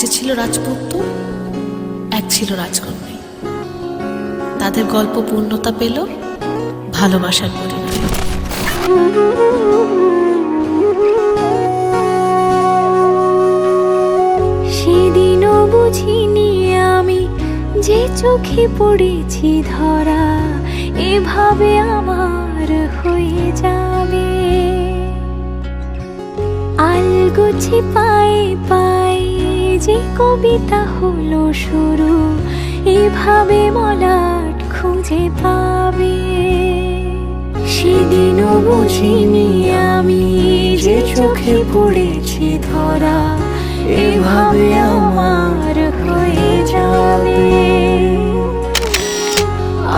যে ছিল রাজপুত্র, এক ছিল রাজকন্যা। তাদের গল্প পূর্ণতা পেল ভালোবাসার পরিণামে। সেদিনও বুঝিনি আমি যে চোখে পড়েছি ধরা এভাবে আমার হয়ে যাবে। আলগোছে পায়ে পায়ে যে কবিতা হলো শুরু, এভাবে মলাট খুঁজে পাবে। সেদিনও বুঝিনি আমি যে চোখে পড়েছি ধরা এভাবে আমার হয়ে যাবে।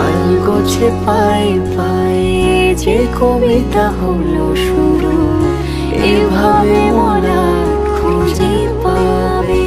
আলগোছে পায়ে পায়ে যে কবিতা হলো শুরু, এভাবে মলাট খুঁজে পাবে।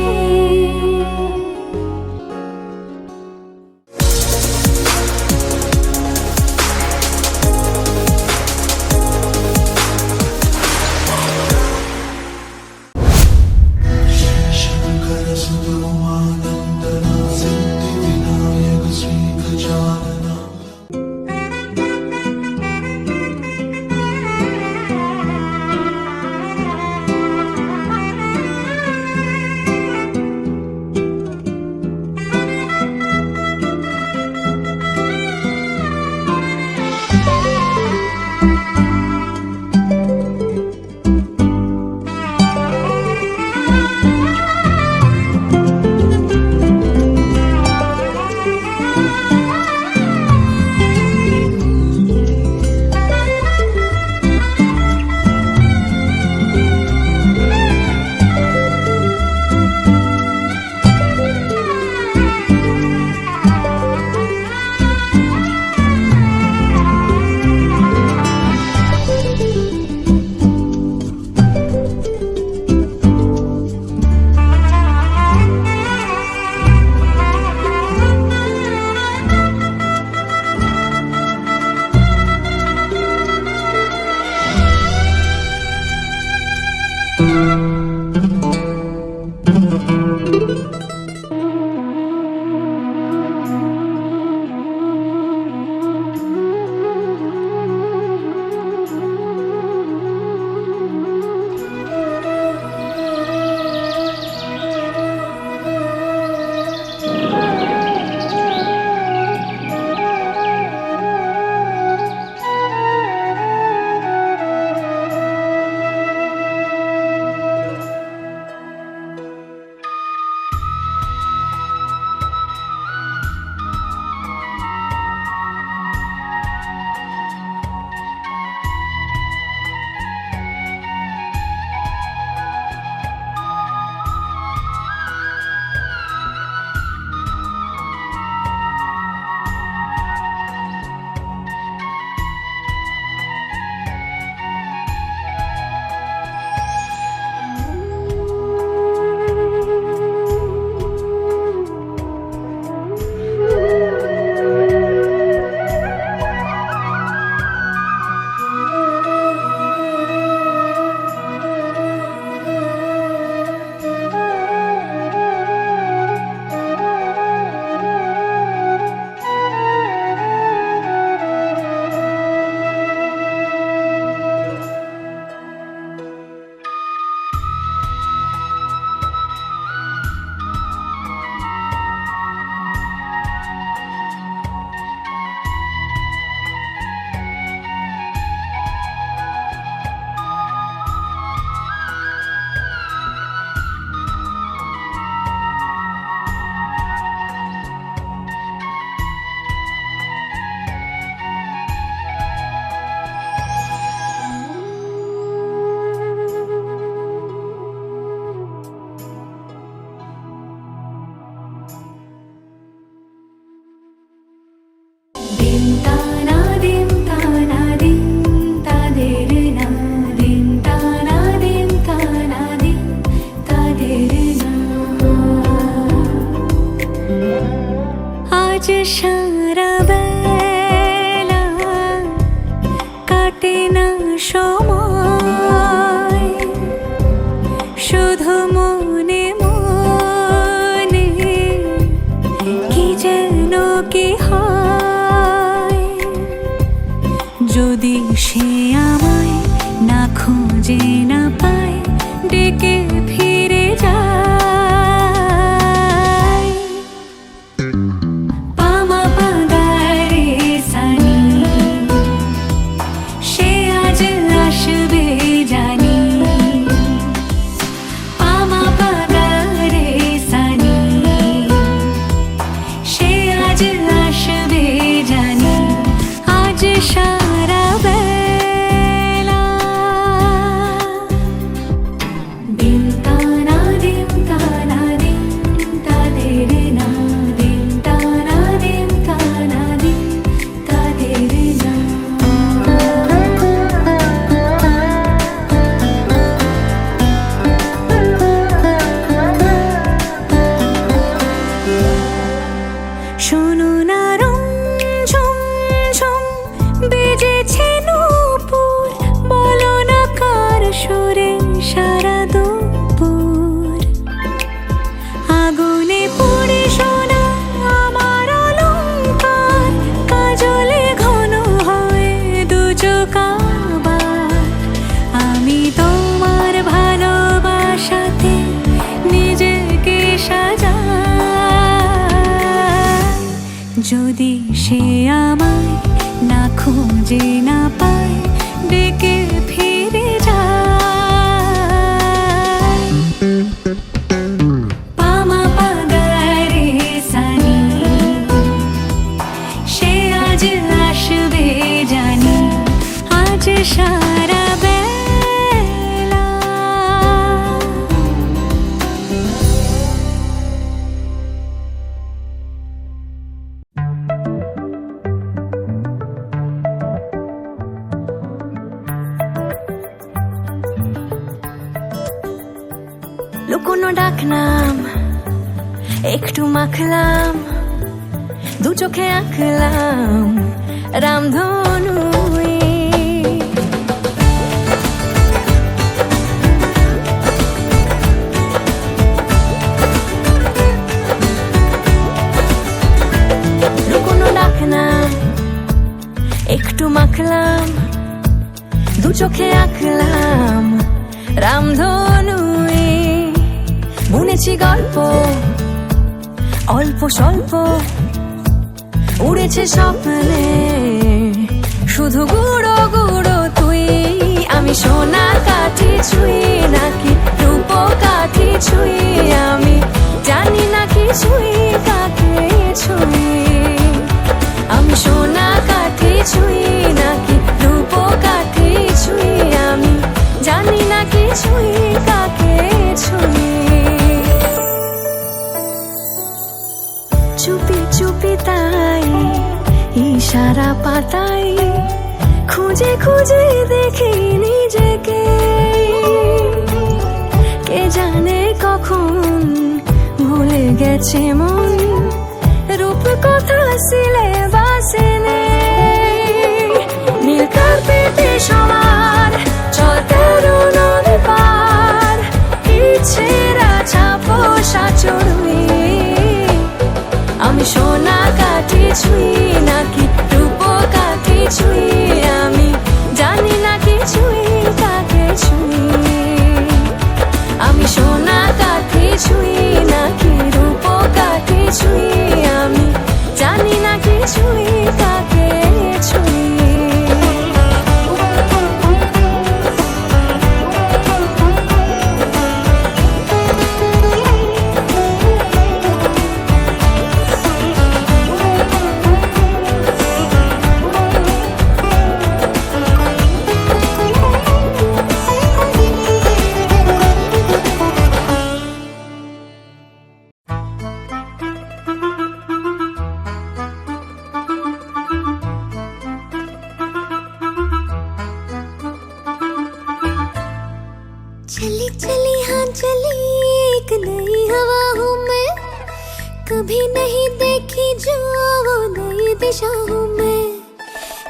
না পায় ডেকে ফিরে যায়। পামা পাগারে সানি সে আজ আসবে জানি। পামা পাগারে সানি সে আজ আসবে জানি। আজ সারা বেলা দিন তানা দিন তানা দিন তাদের না দিন তানা দিন তানা দিন তাদের না। শোনো না রং ঝুম ঝুম বেজেছে নূপুর, বলো না কার সুরে সারা দুপুর। আগুনে পুড়ে সোনা আমার অলংকার, কাজলে ঘন হয়ে দু চোখ আবার। আমি তোমার ভালোবাসাতে নিজেকে সাজাই। যদি সে আমায় না খুঁজে না পায় ডেকে ফিরে যায়। পামা পাগারে সানি সে আজ আসবে জানি। আজ সারা বেলা লুকোনো ডাকনাম একটু মাখলাম, দু চোখে আঁকলাম রামধনু। লুকোনো ডাকনাম একটু মাখলাম, দু চোখে আঁকলাম রামধনু। বুনেছি গল্প অল্প স্বল্প, উড়েছে স্বপ্নে শুধু গুঁড়ো গুঁড়ো তুই। আমি সোনা কাঠি ছুঁই নাকি রূপ কাঠি ছুঁই, আমি জানি না কি ছুঁই কাকে ছুঁই। আমি সোনা কাঠি ছুঁই নাকি রূপ কাঠি ছুঁই, আমি জানি না কি ছুঁই কাকে ছুঁই। চুপি চুপি তাই ইশারা পাতাই, খুঁজে খুঁজে দেখি নিজেকে। কে জানে কখন ভুলে গেছে মন, রূপ কথা সিলেবাসে নেই। নীল কার্পেটে সবার চলতে নদী পার, ইচ্ছেরা ছাপোষা চড়ুই। আমি সোনা কাঠি ছুঁই নাকি রূপ কাঠি ছুঁই, আমি জানি না কি ছুঁই কাকে ছুঁই। আমি সোনা কাঠি ছুঁই নাকি রূপ কাঠি ছুঁই, আমি জানি না কি ছুঁই কাকে ছুঁই। चली चली हाँ चली एक नई हवा हूँ मैं, कभी नहीं देखी जो वो नई दिशा हूँ मैं।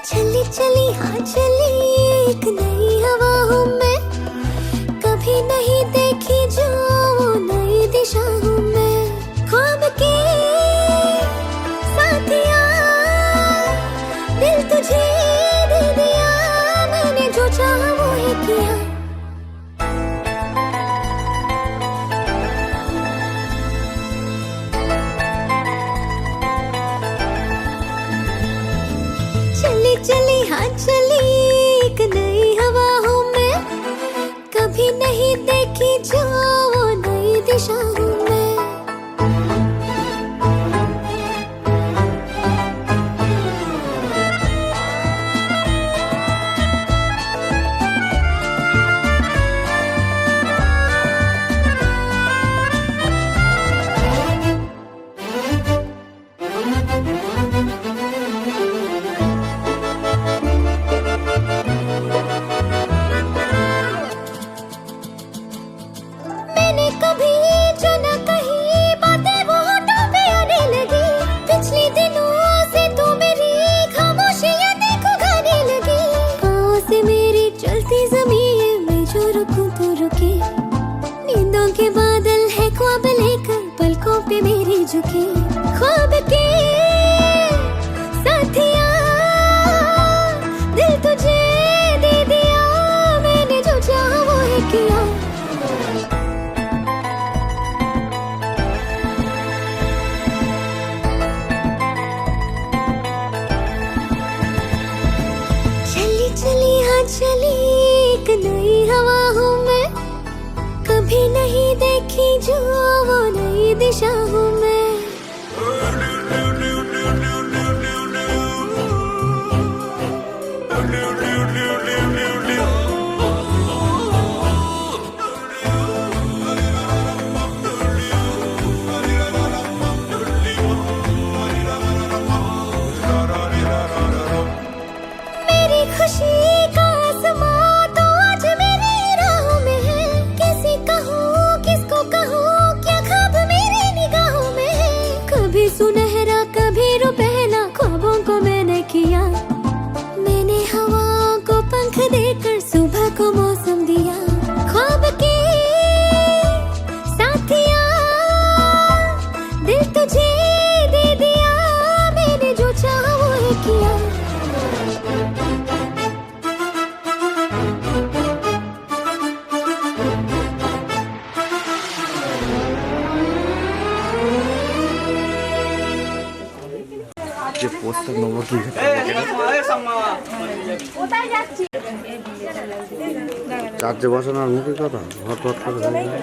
चली चली हाँ चली एक नई हवा हूँ मैं, कभी नहीं देखी जो वो नई दिशा हूँ मैं। ख्वाब के साथिया दिल तुझे दे दिया, मैंने जो चाहा वो ही किया। नहीं देखी जो वो नई दिशा हूँ मैं। मैंने कभी जो न कही बातें वो होठों पे आने लगी। पिछले दिनों से तो मेरी खामोशियां देखो गाने लगी। पाँव से मेरी चलती ज़मीन मैं जो रुकूं तो रुके। नींदों के बादल है ख्वाब लेकर पलकों पे मेरी झुके। ख्वाब के साथिया दिल तुझे दे दिया। मैंने जो चाहा वो है किया। चली चली हाँ चली एक नई हवा हूँ मैं। कभी नहीं देखी जो वो नई दिशा हूँ मैं। मेरी खुशी का आसमां तो आज मेरी राहों में है। कैसे कहूँ किसको कहूँ क्या ख्वाब मेरी निगाहों में है। कभी सुनहरा कभी रुपहला ख्वाबों को मैंने किया। मैंने हवाओं को पंख देकर सुबह को मौसम दिया। ख्वाब के साथिया दिल तुझे दे दिया। मैंने जो चाहा वो है किया। যে পোস্টার নেবো কি চার্জে বসানো আর মুখে কথা হট হট করে হয়ে যায়।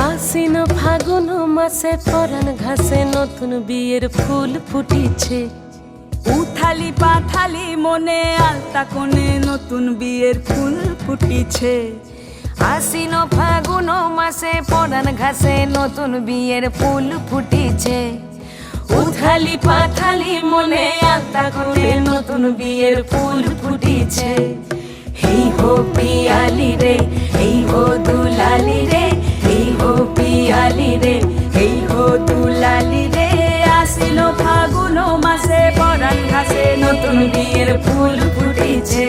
আশ্বিন ফাগুন মাসে পরাণ ঘাসে নতুন বিয়ের ফুল ফুটিছে। উথালি পাথালি মনে আলতা কোণে নতুন বিয়ের ফুল ফুটিছে। আশ্বিন ফাগুন মাসে পরাণ ঘাসে নতুন বিয়ের ফুল ফুটিছে। উথালি পাথালি মনে আলতা কোণে নতুন বিয়ের ফুল ফুটিছে। এই হো পিয়ালি রে এই হো দুলালি রে এই হো পিয়ালি রে এই হো দুলালি রে। আসিল ফাগুন মাসে পরাণ ঘাসে নতুন বিয়ের ফুল ফুটিছে।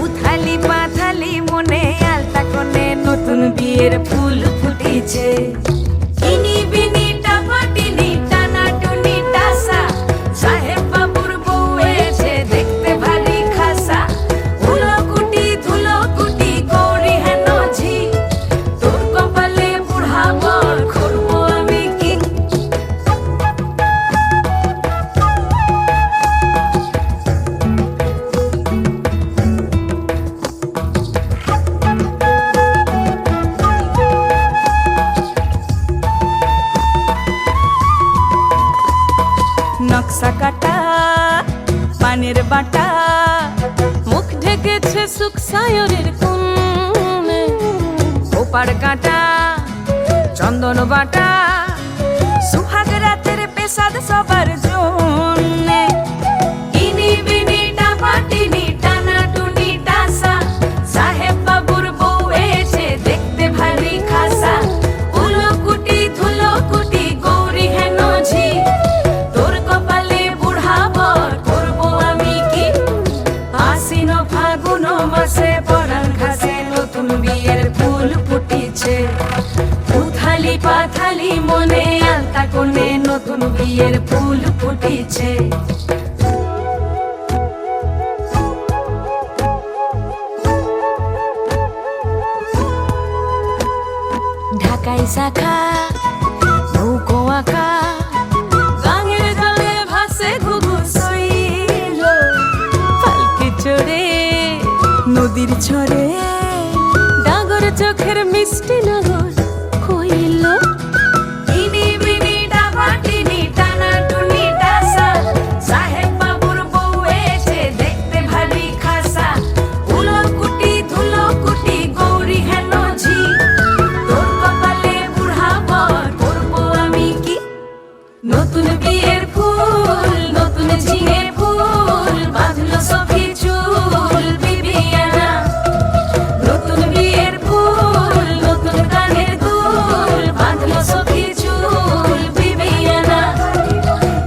উথালি পাথালি মনে আলতা কোণে নতুন বিয়ের ফুল ফুটিছে। ইনি বিনি টাপাটিনি টানা টুনি টাসা সাহেব বাবুর বউ এসে দেখতে ভারী খাসা। ধুলো কুটি গৌরী হেন ঝি তোর কপালে বুড়া বর করবো আমি কি। নকশা কাটা পানের বাটা মুখ ঢেকেছে সুখ সায়রের কোণে। ওপার কাটা চন্দন বাটা সুহাগ রাতের পেশাদ সবার জন্যে। ইনি বিনি টাপাটিনি টানা টুনি টাসা সাহেব বাবুর বউ এসে দেখতে ভারী খাসা। উলো কুটি ধুলো কুটি গৌরী হেন ঝি তোর কপালে বুড়া বর করবো আমি কি। আশ্বিন ফাগুন মাসে পরাণ ঘাসে নতুন বিয়ের ফুল ফুটিছে। উথালি পাথালি মনে আলতা আলতা কোণে নতুন বিয়ের ফুল ফুটিছে। ঢাকাই শাখা নৌকো আঁকা গাঙের জলে ভাসে ঘুঘু শৈল, পালকি চড়ে নদীর ছড়ে ডাগর চোখের মিষ্টি নগর কইল। ইনি বিনি ডাবা টিনি টানা টুনি ডাসা, সাহেব বাবুর বউ এসে দেখতে ভারী খাসা। উলো কুটি ধুলো কুটি গৌরী হেন ঝি, তোর কপালে বুড়া বর করবো আমি কি। নতুন বিয়ের ফুল নতুন ঝিঙে ফুল বাঁধলো সখী চুল বিবিয়ানা। নতুন বিয়ের ফুল নতুন কানের দুল বাঁধলো সখী চুল বিবিয়ানা।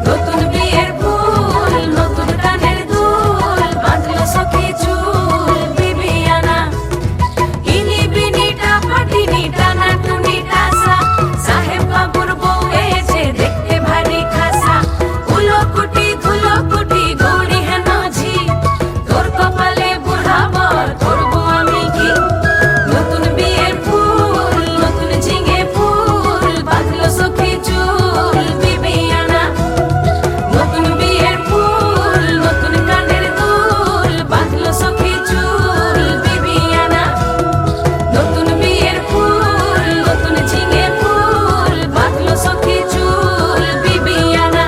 নতুন বিয়ের ফুল নতুন কানের দুল বাঁধলো সখী চুল বিবিয়ানা। ইনি বিনিটা ফাটিনি টানা টুনি টাসা, সাহেব বাবুর বউ এসে দেখতে ভারী খাসা। উলো কুটি ধুলো কুটি গৌরী হেন ঝি, তোর কপালে বুড়া বর করবো আমি কি। নতুন বিয়ের ফুল নতুন ঝিঙে ফুল বাঁধলো সখী চুল বিবিয়ানা। নতুন বিয়ের ফুল নতুন কানের দুল বাঁধলো সখী চুল বিবিয়ানা। নতুন বিয়ের ফুল নতুন ঝিঙে ফুল বাঁধলো সখী চুল বিবিয়ানা।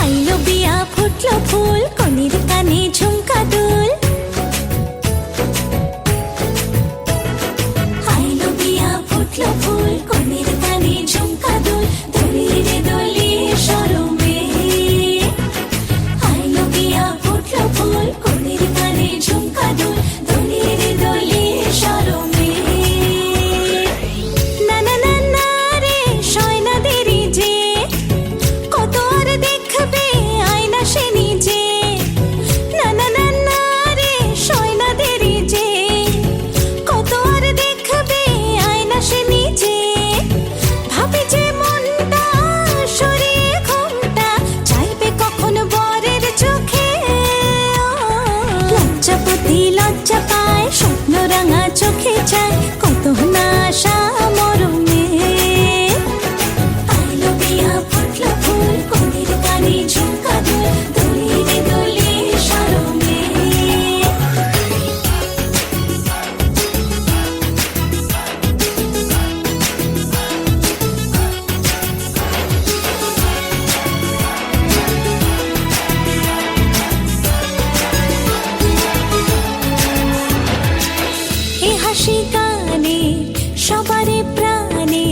আইলো বিয়া ফুটলো ফুল কনের কানে ঝুমকা দুল। আইলো বিয়া ফুটলো ফুল কনের কানে ঝুমকা দুল, দোলিয়ে রে দোলিয়ে শরমে। আইলো বিয়া ফুটলো ফুল কনের কানে ঝুমকা দুল, দোলিয়ে রে দোলিয়ে শরমে। না না না না রে সয়না দেরি যে, কত আর দেখবে আয়না সে নিজে। না না না না রে সয়না দেরি যে, কত আর দেখবে আয়না সে নিজে। ভাবে যে মনটা সরিয়ে ঘুমটা চাইবে কখন বরের চোখে। লজ্জাপতি লজ্জা পায় স্বপ্ন রাঙা চোখে চায়, কত না আশা মরমে। আইলো বিয়া ফুটলো ফুল কনের কানে ঝুমকা দুল, দোলিয়ে রে দোলিয়ে শরমে। এ হাসি গানে সবারে প্রাণে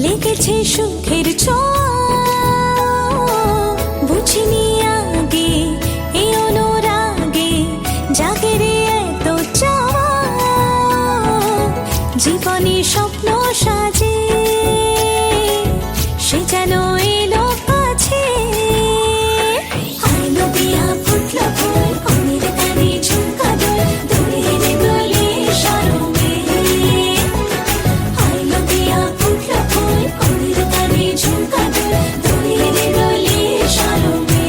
লেগেছে সুখের ছোঁয়া। বুঝিনি আগে এ অনুরাগে জাগে রে এত চাওয়া। জীবনে স্বপ্ন সাজে সে যেন এলো কাছে। আইলো বিয়া ফুটলো ফুল কনের কানে ঝুমকা দুল, দোলিয়ে রে দোলিয়ে শরমে। আইলো বিয়া ফুটলো ফুল কনের কানে ঝুমকা দুল, দোলিয়ে রে দোলিয়ে শরমে।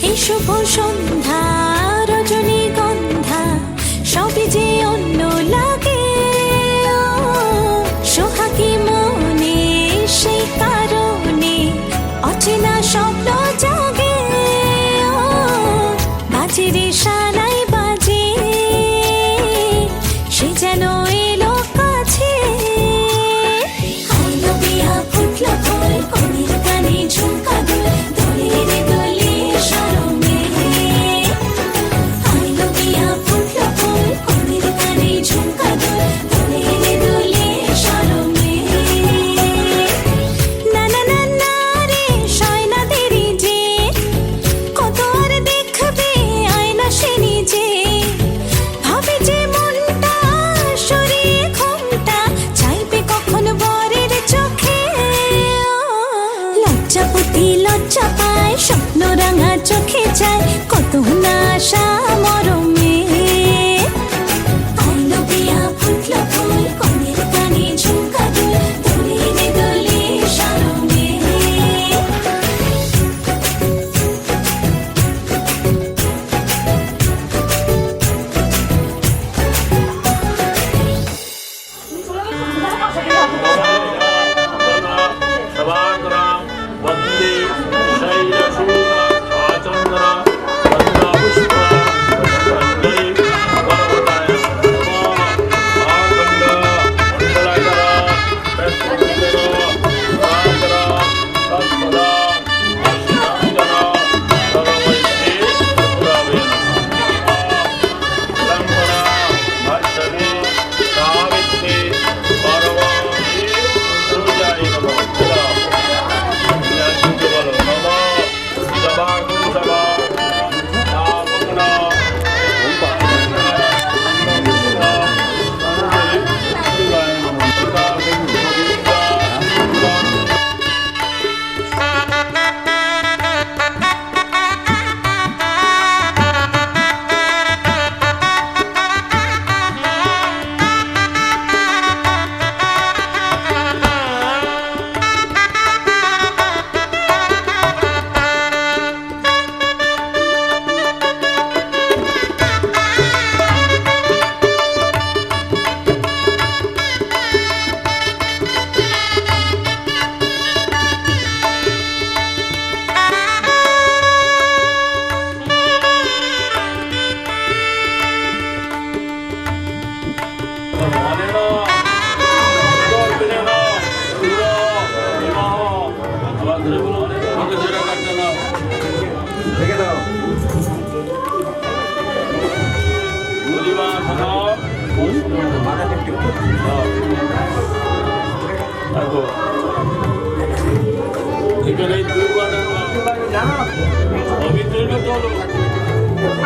এই শুভ সন্ধ্যা রজনীগন্ধা সবই যে অন্য লাগে। সোহাগী মনে সেই কারণে অচেনা স্বপ্ন জাগে। ভালোবাসা মরমে আইলো বিয়া ফুটলো ফুল কনের কানে ঝুমকা দুল দোলে রে দোলে শারমে सभाग्रां वन्दे शैलशूला आचन्द्रा वन्दापुष्पा वन्दे पर्वताय नमः आकण्ड मण्डलाकरा तत्पुरुषो सागरा तत्पदा अष्टाङ्गना सर्वैस्ते पुरावे लम्बना भर्षणे सावित्रे पर्वाणि सृजाय नमः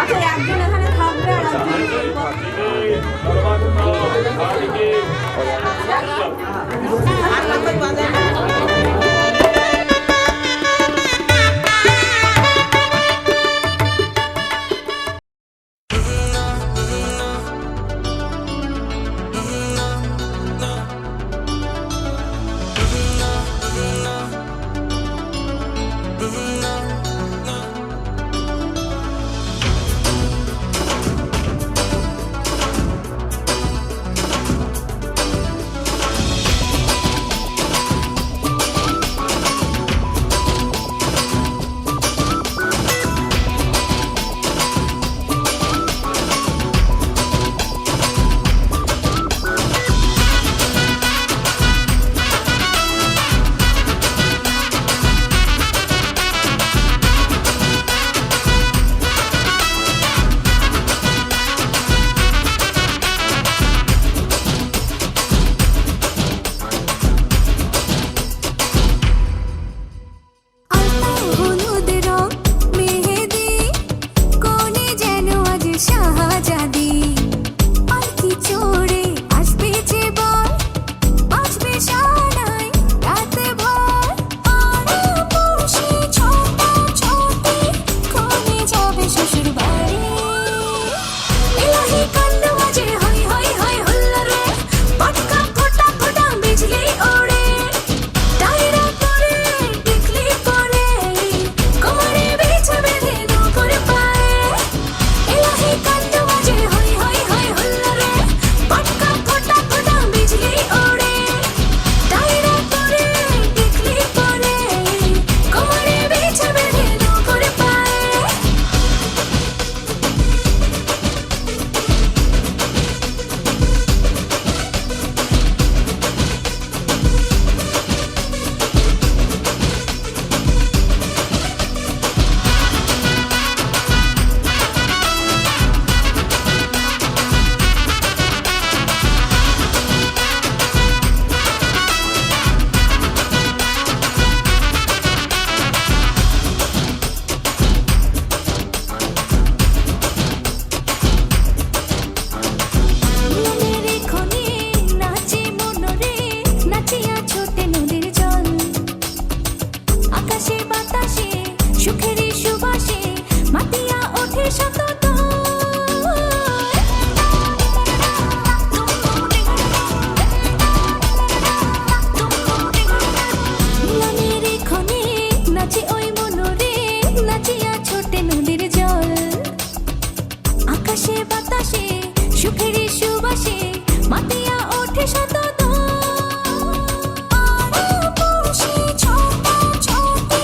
আচ্ছা একজন এখানে থাকবে আর মাতিয়া ওঠে শত পড়শি ছোটাছুটি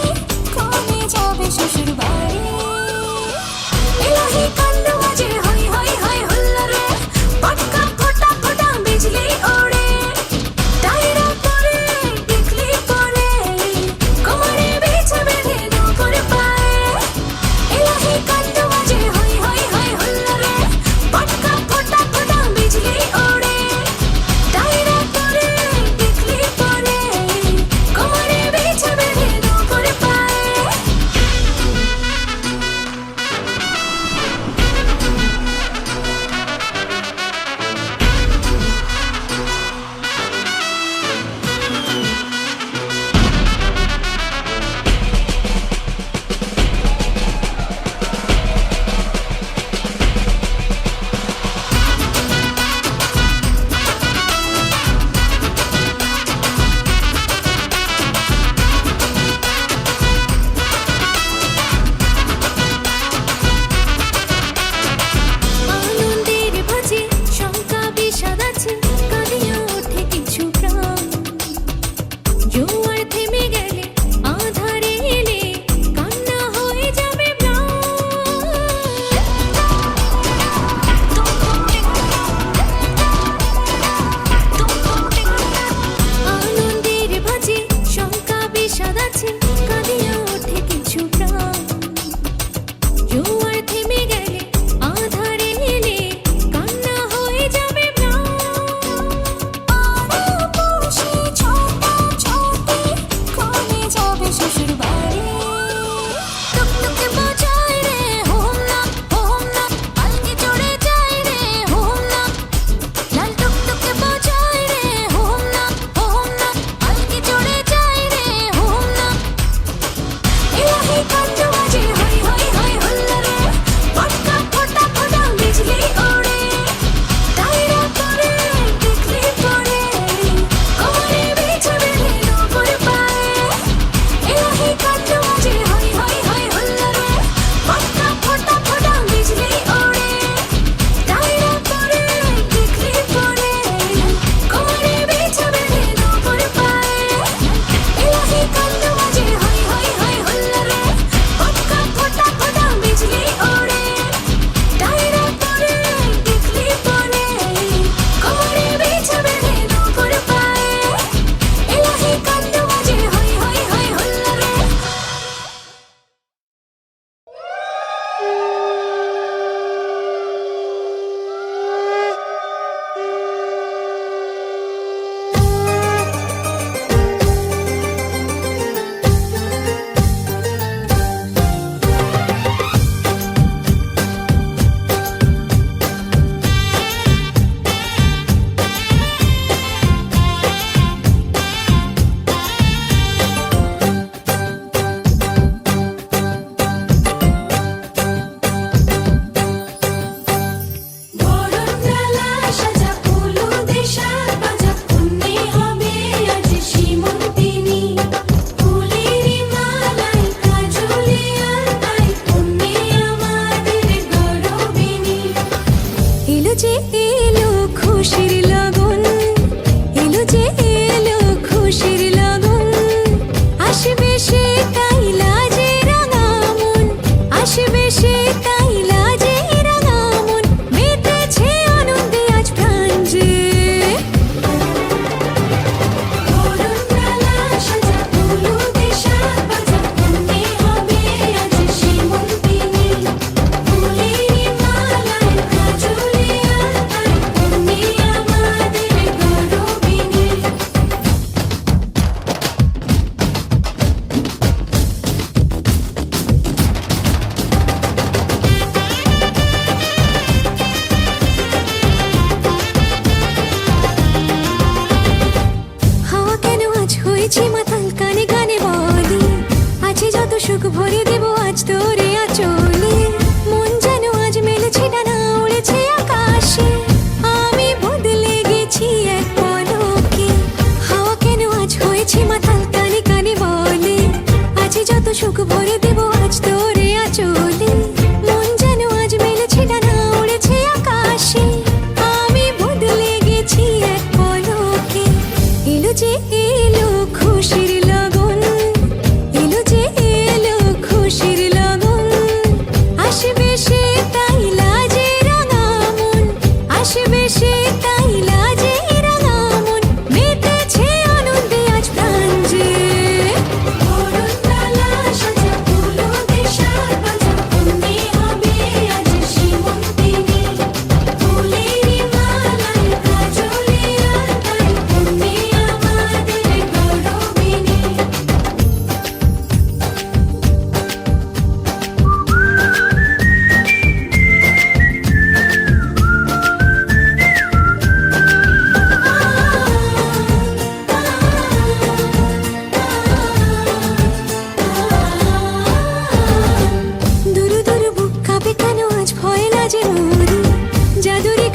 কমে যাবে শ্বশুর বাড়ি এলাহি কাণ্ড বাজে হই হই হই হুল্লোড়ে পটকা ফোটা ফোটা বিজলি ওড়ে টাইরা করে টিকলি পরে কোমরে বিছা বেঁধে নৌকর পায়ে এলাহি কাণ্ড বাজে হই হই হই হুল্লোড়ে পটকা ফোটা ফোটা বিজলি ওড়ে টাইরা করে টিকলি পরে কোমরে বিছা বেঁধে নৌকর পায়ে আনন্দের বাজে শঙ্কা বিষাদ আছে কাঁদিয়া ওঠে কিছু প্রাণ জোয়ার থেমে গেলে আধারে এলে কান্না হয়ে যাবে আনন্দের বাজে শঙ্কা বিষাদ আছে কাঁদিয়া ওঠে কিছু প্রাণ জোয়ার থেমে গেলে আধারে এলে কান্না হয়ে যাবে পড়শি ছোটাছুটি কমে যাবে শ্বশুর বাড়ি টুকটুকে বাজায় রে হোম না পালকি চড়ে যায় রে হোম না লাল টুকটুকে বাজায় রে হোম না পালকি চড়ে যায় রে হোম না এলাহি কাণ্ড বাজে হই হই হই হুল্লোড়ে পটকা ফোটা ফোটা বিজলি ওড়ে টাইরা করে টিকলি পরে কোমরে বিছা বেঁধে নৌকর পায়ে এলাহি কাণ্ড বাজে হই হই হই হুল্লোড়ে পটকা ফোটা ফোটা বিজলি ওড়ে টাইরা করে টিকলি পরে কোমরে বিছা বেঁধে নৌকর পায়ে এলাহি কাণ্ড বাজে হই হই হই হুল্লোড়ে পটকা ফোটা ফোটা বিজলি ওড়ে টাইরা করে টিকলি পরে কোমরে বিছা বেঁধে নৌকর পায়ে এলাহি কাণ্ড বাজে হই হই হই হুল্লোড়ে বরণডালা সাজা ফুলো দেশার বাজা পুণ্যে হবে আজ সীমন্তিনী ফুলেরি মালাই কাজলে আলতাই পুণ্যে আমাদের গৌরবিনী এলো যে এলো খুশির লগন এলো যে এলো খুশির লগন আসবে সে তাই লাজে রাঙা মন আসবে সে তাই লাজে রাঙা মন মেতেছে আনন্দে আজ প্রাণ যে বরণডালা সাজা ফুলো দেশার বাজা পুণ্যে হবে আজ সীমন্তিনী ফুলেরি মালাই কাজলে আলতাই পুণ্যে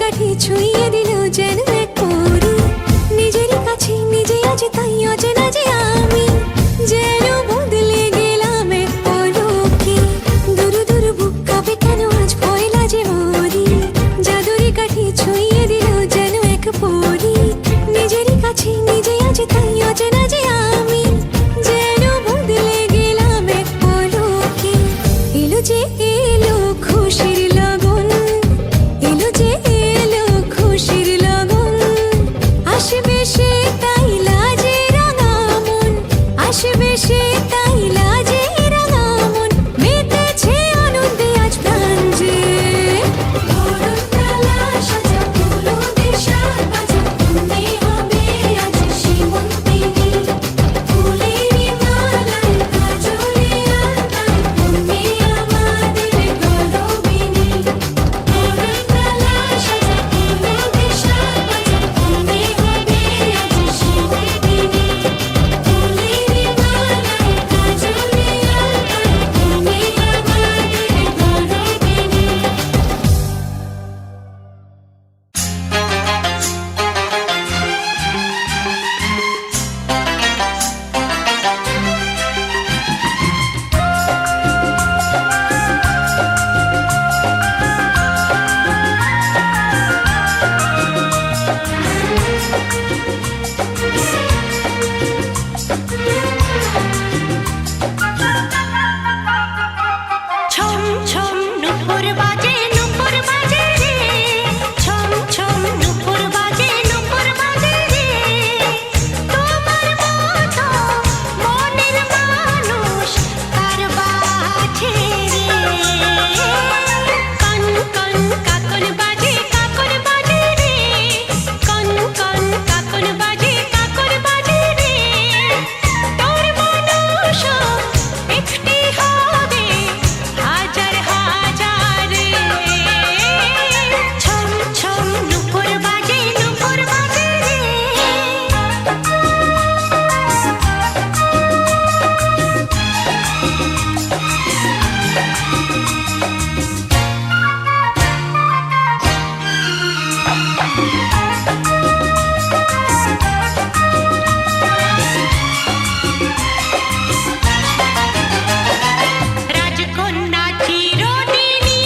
কাঠি ছুঁয়ে দিল যেন এক পরি নিজেরই কাছে নিজে আছে তাই অচেনা যে আমি যেন বদলে গেলাম এক পলকে দুরু দুরু বুক কাঁপে কেন আজ পয়লা যে মরি জাদুরি কাঠি ছুঁয়ে দিল যেন এক পরি নিজেরই কাছে নিজে আছে তাই অচেনা যে আমি যেন বদলে গেলাম এক পলকে এলো যে এলো খুশির লগন এলো যে এলো খুশির লগন আসবে সে তাই লাজে রাঙা মন আসবে সে তাই লাজে রাঙা মন মেতেছে আনন্দে আজ প্রাণ যে ধরণতলা সাজা ফুলো দেশার বাজা তুমি হবে আজ সীমন্তিনী ফুলেরই মালায় কাজলে আলতায় তুমি আমাদের গৌরবিনী ধরণতলা সাজা ফুলো দেশার বাজা তুমি হবে আজ সীমন্তিনী ফুলেরই মালায় কাজলে আলতায় তুমি আমাদের গৌরবিনী ছম ছম নুপুর বাজে রে ছম ছম নুপুর বাজে রে তোমার মতো মনের মানুষ কার বাছে রে কন কন কাকন বাজে রে কন কন কাকন বাজে রে তোর মানুষ একটি হবে হাজার হাজার ছম ছম নুপুর বাজে রে রাজকন্যা চিরদিনী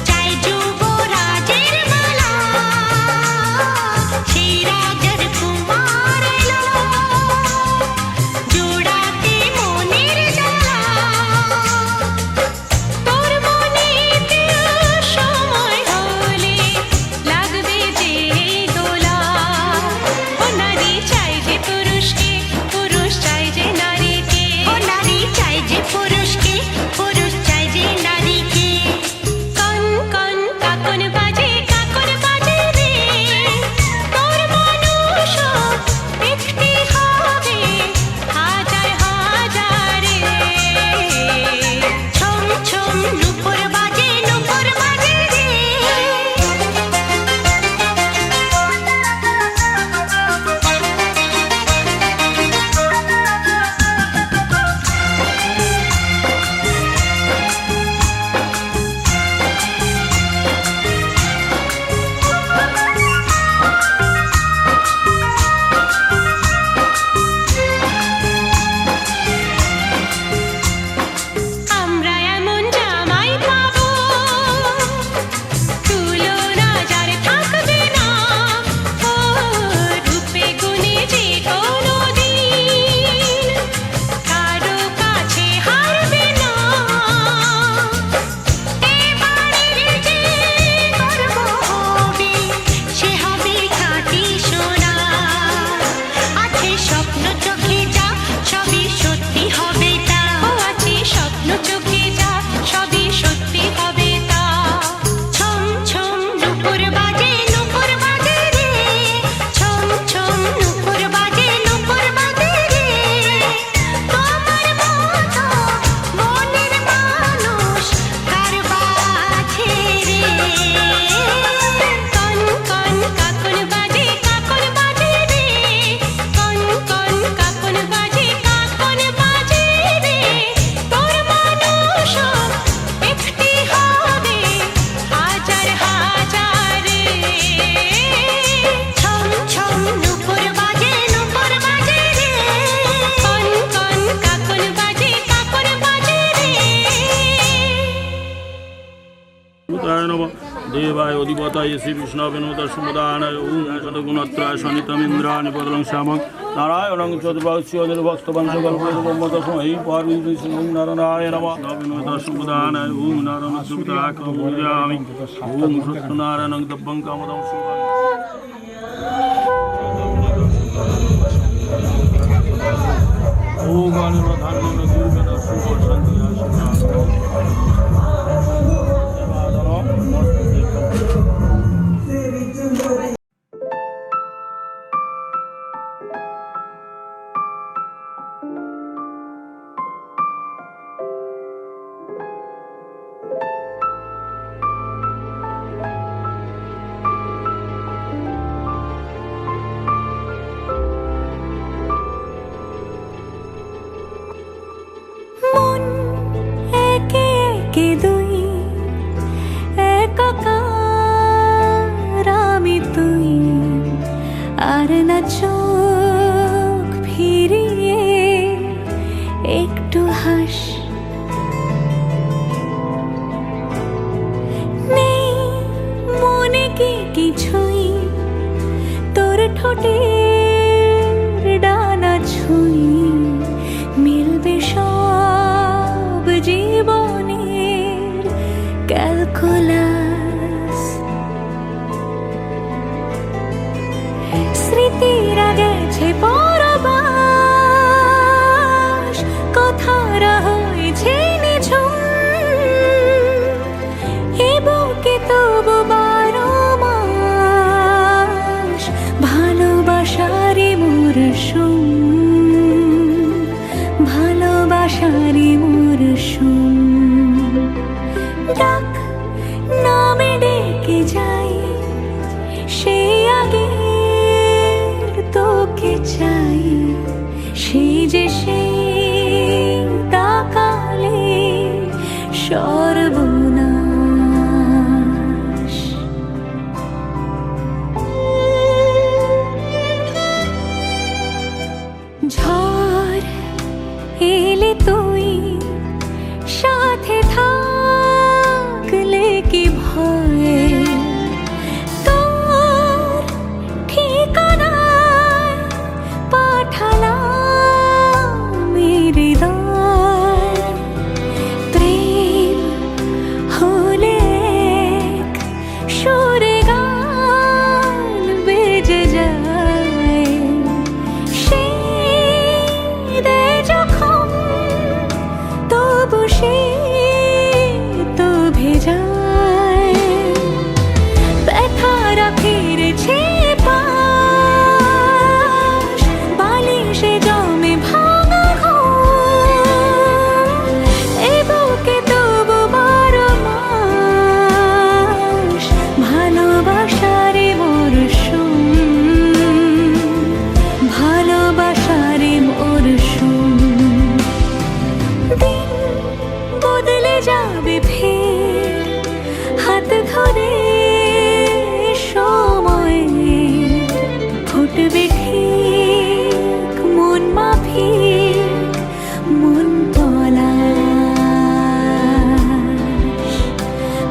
চাই যুবরাজের মালা সেই রাজার কুমার এলো জোড়াতে মনের জ্বালা তোর মনেতে সময় হলে नारायणाय अधिपतये श्री विष्णुविनुत समुदानाय ओम सद्गुणत्रय शनितमिन्द्राणि पदलं श्यामं नारायणं चतुर्भुजस्य निर्भक्तवंशकल्पतरुमतस्मै पार्वती ओम नारायणाय नमः विनुत समुदानाय ओम नारायण सुताकं पूजयामि ओम सत्यनारायणं दब्बं कामदं शुभं ओम गानिरधानं गुरुमेन सुभशान्ति মন একে একে দুই একাকার আমি তুই আর না চোখ ফিরিয়ে একটু হাস নেই মনে কি কিছুই তোর ঠোঁটের ডানা ছুঁই মিলবে সব জীবনের ক্যালকুলাস স্মৃতিরা গেছে পরবাস কথারা হয়েছে নিঝুম এ বুকে তবু 12 মাস ভালোবাসারই মরশুম ভালোবাসারই মরশুম ডাক নামে ডেকে যাই সে আগের তোকে চাই সেই যে সেই তাকালে সর্বনাশ ঝড় এলে তুই সাথে থাকলে কি ভয় তোর ঠিকানায় পাঠালাম হৃদয় প্রেম হলে এক সুরে গান বেজে যায় সেই দে যখন তবু সে তো ভেজায় ব্যথারা ফিরেছে পাশ বালিশে জমে ভাঙা ঘর এ বুকে তবু 12 মাস ভালোবাসারে মরশুম ভালোবাসারে মরশুম দিন বদলে যাবে ফের হাত ধরে সময় ফুটবে ঠিক মন মাফিক মন পলাশ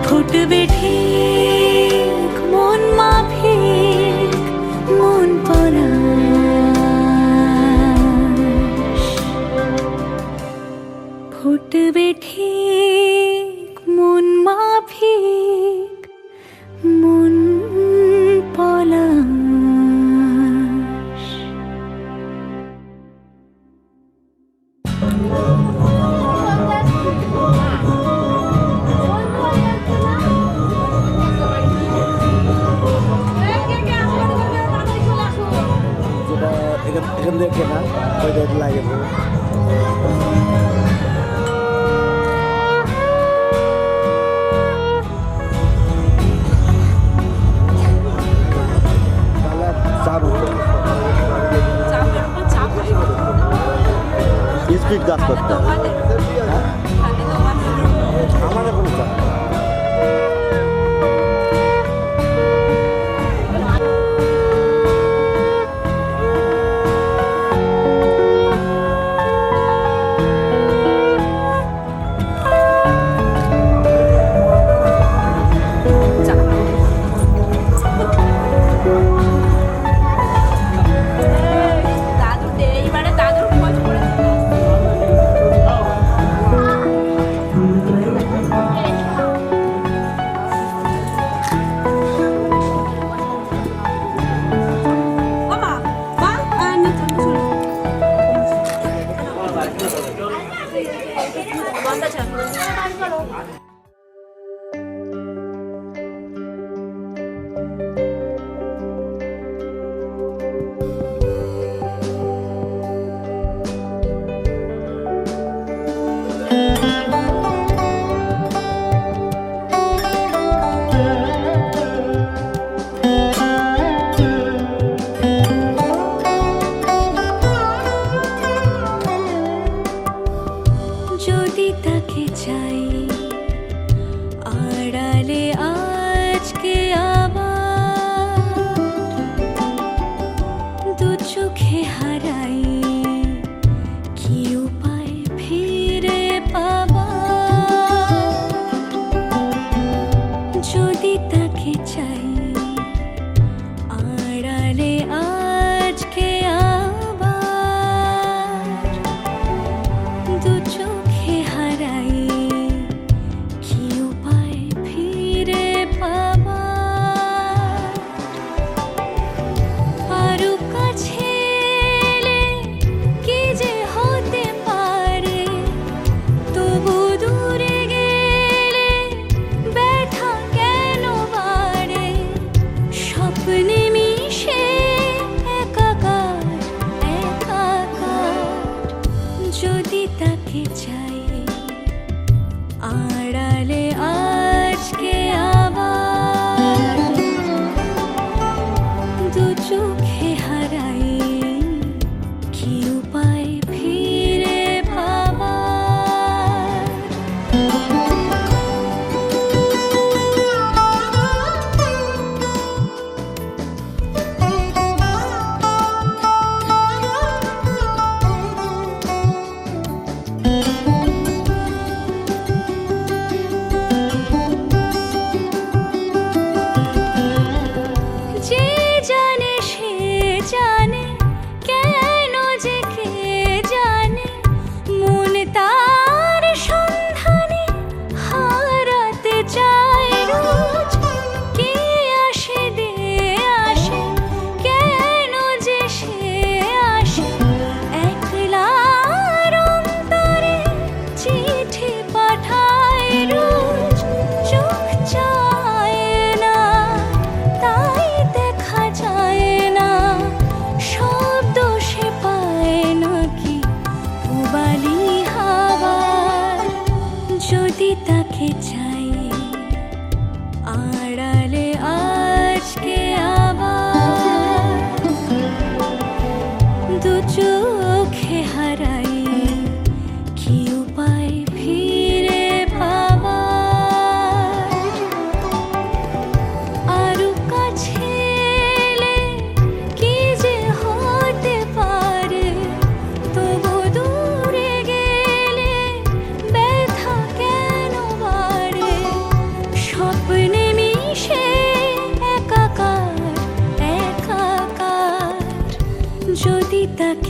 ফুটবে ঠিক মন মাফিক মন পলাশ ফুটবে ঠিক মন মাফিক মন পলাশ যেটা এখান থেকে কেনা ওইটা লাগে স্পিড গাছ করতে আমাদের কোনো চাপ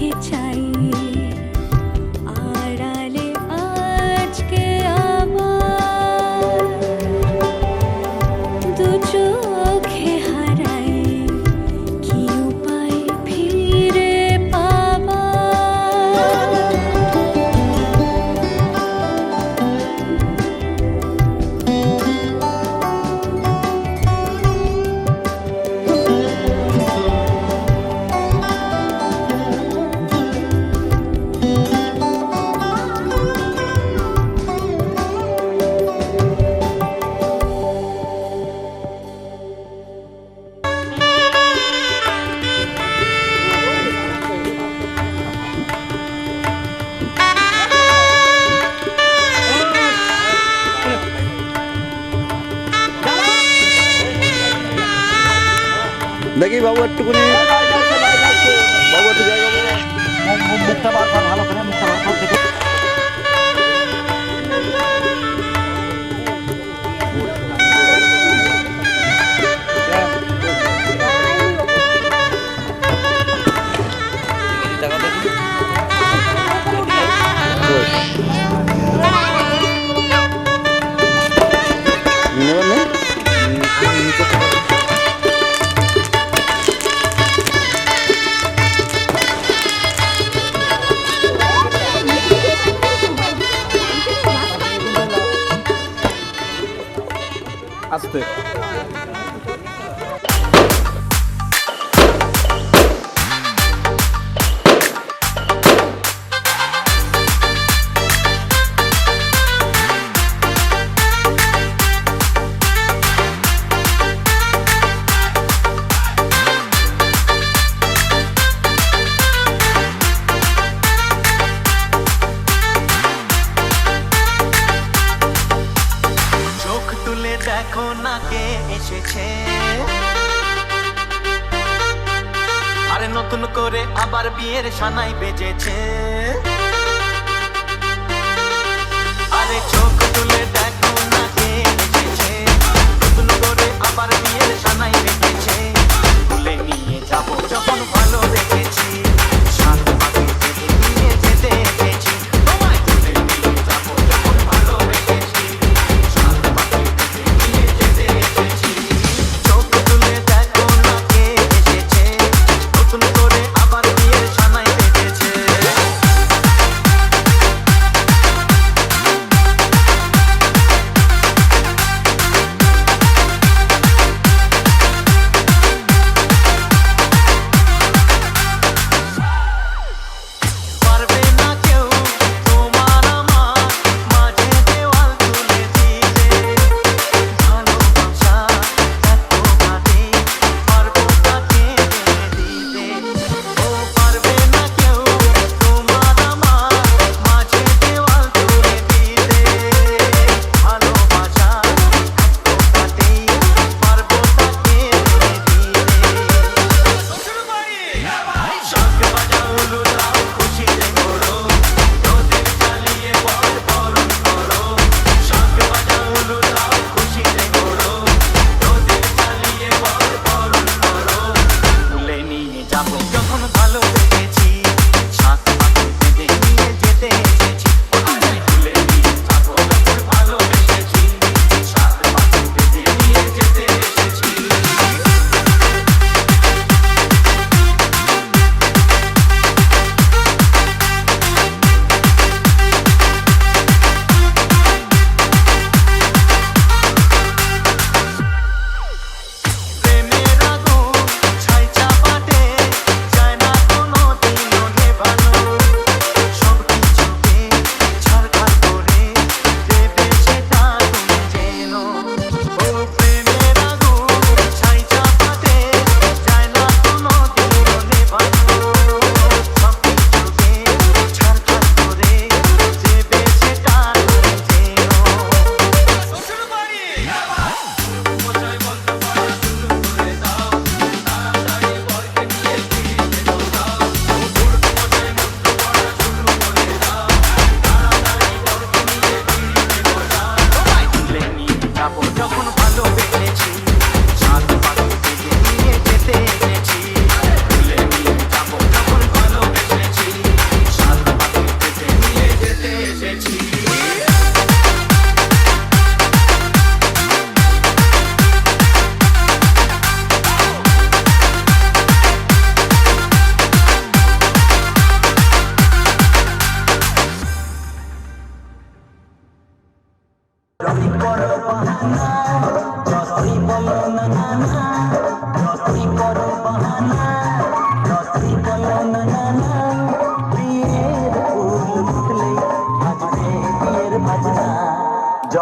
কি চাই আড়ালে আজকে আবার দু চোখে হারাই কি উপায় ফিরে পাবার দেখি বাবু একটুকুনি বাবু একটু জায়গা মুখটা বার ভালো করে মুখটা বার দেখো নেবেন না আস্তে চোখ তুলে দেখো না কে এসেছে আরে নতুন করে আবার বিয়ের সানাই বেজেছে আরে চোখ তুলে দেখো না কে এসেছে নতুন করে আবার বিয়ের সানাই বেজেছে তুলে নিয়ে যাব যখন ভালো রেখেছি সাত পাখি থেকে নিয়ে যেতে এসেছি তোমায় তুলে নিয়ে যাব যখন ভালো রেখেছি চোখ তুলে দেখো না কে এসেছে নতুন করে আবার বিয়ের সানাই বেজেছে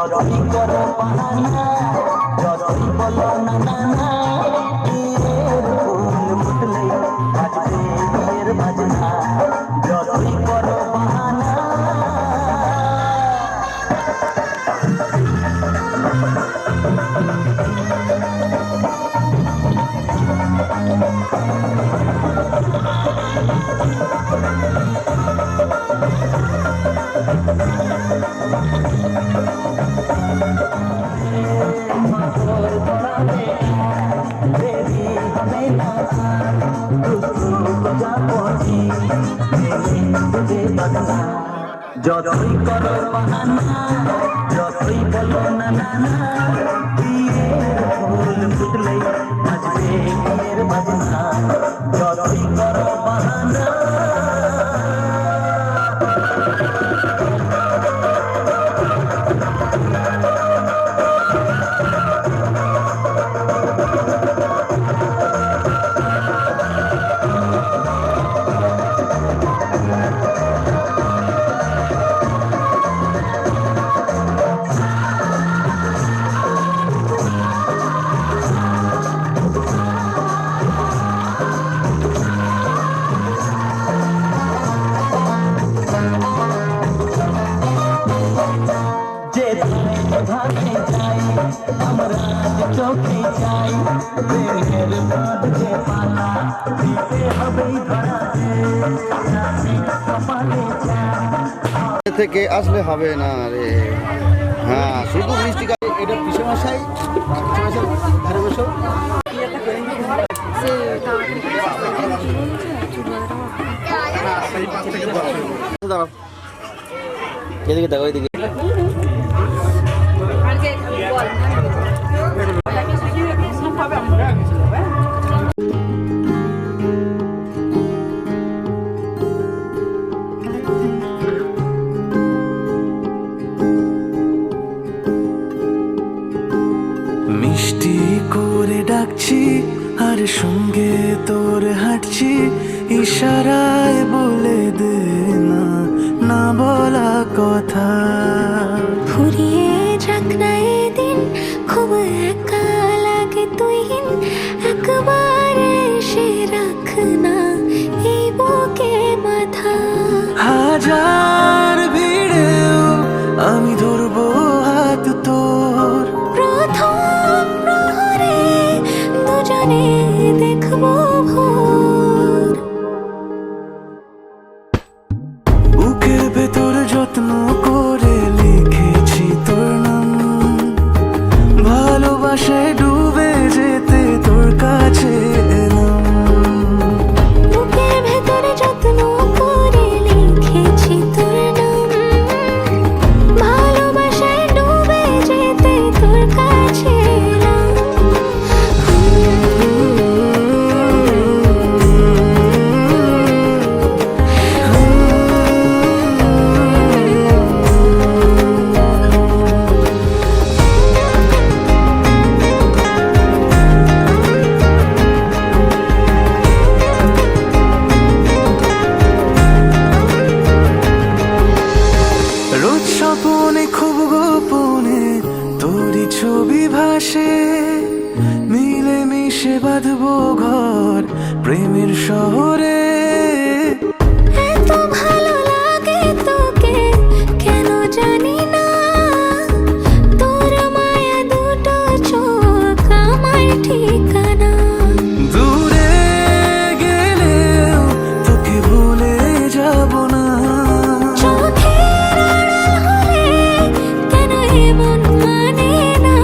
যতই করো বাহানা যতই বলো না না না বিয়ের ফুল ফুটলেই বাজবে বিয়ের বাজনা যতই করো বাহানা যতই করো বাহানা যতই বলো না না না বিয়ের ফুল ফুটলেই বাজবে বিয়ের বাজনা যতই করো বাহানা ভাবে যাই আমরা চোখে যাই প্রেমের বাঁধে পালা দিতে হবেই ধরা কপালে থেকে আসলে হবে না রে। হ্যাঁ শুধু মিষ্টি এটা পিসে মশাই ধারে বসো। দাঁড়াও এদিকে দেখো এদিকে মিষ্টি করে ডাকছি আর সঙ্গে তোর হাঁটছি ইশারায় বলে দে না না বলা কথা ফুরিয়ে যাক না এদিন খুব একা লাগে তুইহীন একবার এসে রাখ না এই বুকে মাথা হাজার ভিড়েও আমি ধরবো হাত তোর প্রথম প্রহরে দুজনে দেখবো ভোর বুকের ভেতর যত্ন করে লিখেছি তোর নাম ভালোবাসায় ডুবে যেতে তোর কাছে এলাম বুকের ভেতরে যত্ন করে লিখেছি তোর নাম ভালোবাসায় ডুবে যেতে তোর কাছে এলাম রোজ স্বপনে খুব গোপনে তোরই ছবি ভাসে মিলে মিশে বাঁধবো ঘর প্রেমের শহরে এত ভালো লাগে তোকে কেন জানি না তোর মায়া দুটো চোখ আমার ঠিকানা দূরে গেলেও তোকে ভুলে যাব না চোখের আড়াল হলে কেন এমন মানে না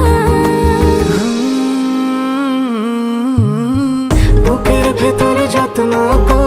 বুকের ভেতর যত্ন করে